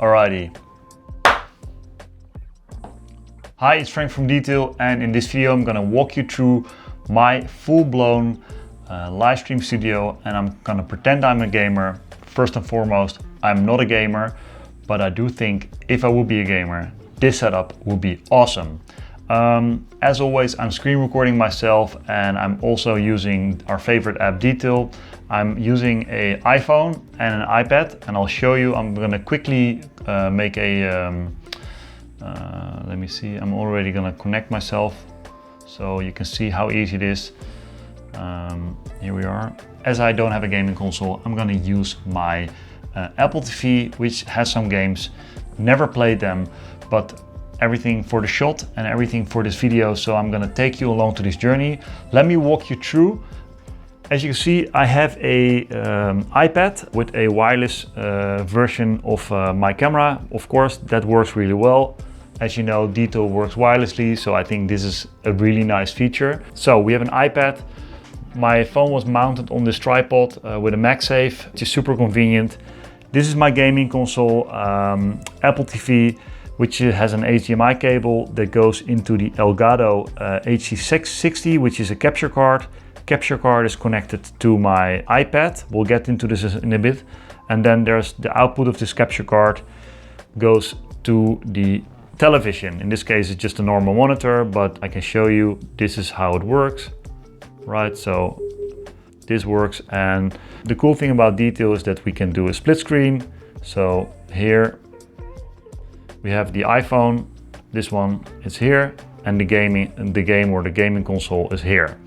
Alrighty. Hi, it's Frank from Detail, and in this video I'm gonna walk you through my full-blown live stream studio, and I'm gonna pretend I'm a gamer. First and foremost, I'm not a gamer, but I do think if I would be a gamer, this setup would be awesome. As always, I'm screen recording myself, and I'm also using our favorite app Detail. I'm using an iPhone and an iPad, and I'll show you. I'm gonna quickly make a, let me see, I'm already gonna connect myself so you can see how easy it is. Here we are. As I don't have a gaming console, I'm gonna use my Apple TV, which has some games. Never played them, but everything for the shot and everything for this video, so I'm gonna take you along to this journey. Let me walk you through. As you can see, I have a iPad with a wireless version of my camera. Of course, that works really well. As you know, Detail works wirelessly, so I think this is a really nice feature. So we have an iPad. My phone was mounted on this tripod with a MagSafe, which is super convenient. This is my gaming console, Apple TV, which has an HDMI cable that goes into the Elgato HC660, which is a capture card. Capture card is connected to my iPad. We'll get into this in a bit. And then there's the output of this capture card goes to the television. In this case, it's just a normal monitor, but I can show you this is how it works. Right, so this works. And the cool thing about Detail is that we can do a split screen. So here we have the iPhone, this one is here, and the gaming console is here.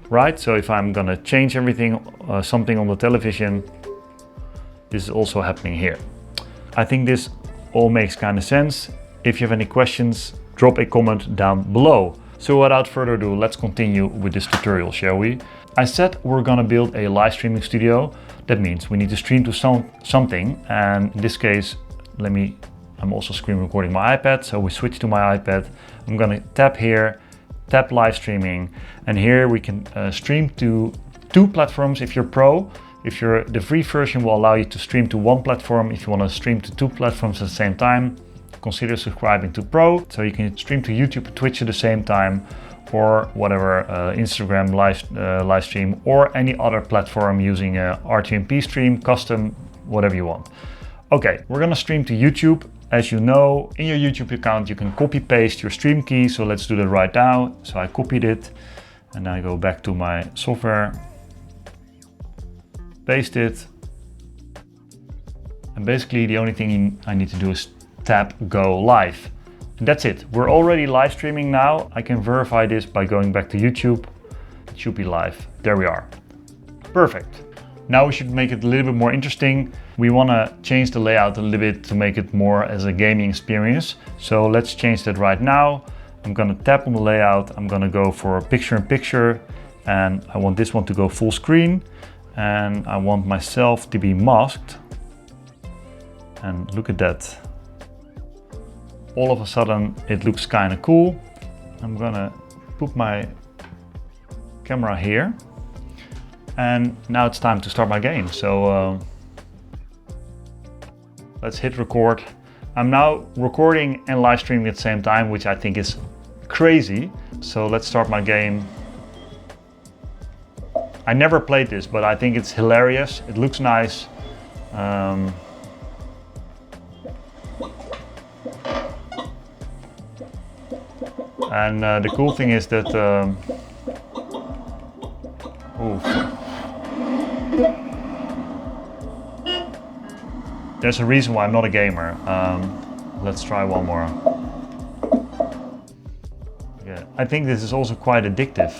Right, so if I'm gonna change everything, something on the television, this is also happening here. I think this all makes kind of sense. If you have any questions, drop a comment down below. So without further ado, let's continue with this tutorial, shall we? I said we're gonna build a live streaming studio. That means we need to stream to something, and in this case, I'm also screen recording my iPad, so we switch to my iPad. I'm gonna tap here, tap live streaming, and here we can stream to 2 platforms if you're pro. The free version will allow you to stream to 1 platform. If you want to stream to 2 platforms at the same time, consider subscribing to Pro, so you can stream to YouTube and Twitch at the same time, or whatever, Instagram live stream, or any other platform using a RTMP stream, custom, whatever you want. Okay, we're gonna stream to YouTube. As you know, in your YouTube account, you can copy paste your stream key. So let's do that right now. So I copied it, and I go back to my software, paste it. And basically the only thing I need to do is tap go live. And that's it. We're already live streaming now. I can verify this by going back to YouTube. It should be live. There we are. Perfect. Now we should make it a little bit more interesting. We want to change the layout a little bit to make it more as a gaming experience. So let's change that right now. I'm going to tap on the layout. I'm going to go for picture-in-picture, and I want this one to go full screen, and I want myself to be masked. And look at that. All of a sudden it looks kind of cool. I'm going to put my camera here. And now it's time to start my game. So let's hit record. I'm now recording and live streaming at the same time, which I think is crazy. So let's start my game. I never played this, but I think it's hilarious. It looks nice. And the cool thing is that there's a reason why I'm not a gamer. Let's try one more. Yeah, I think this is also quite addictive.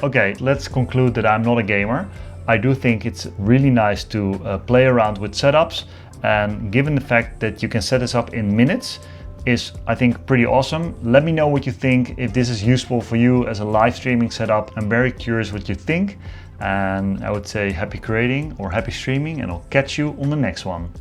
Okay, let's conclude that I'm not a gamer. I do think it's really nice to play around with setups, and given the fact that you can set this up in minutes is, I think, pretty awesome. Let me know what you think, if this is useful for you as a live streaming setup. I'm very curious what you think. And I would say happy creating or happy streaming, and I'll catch you on the next one.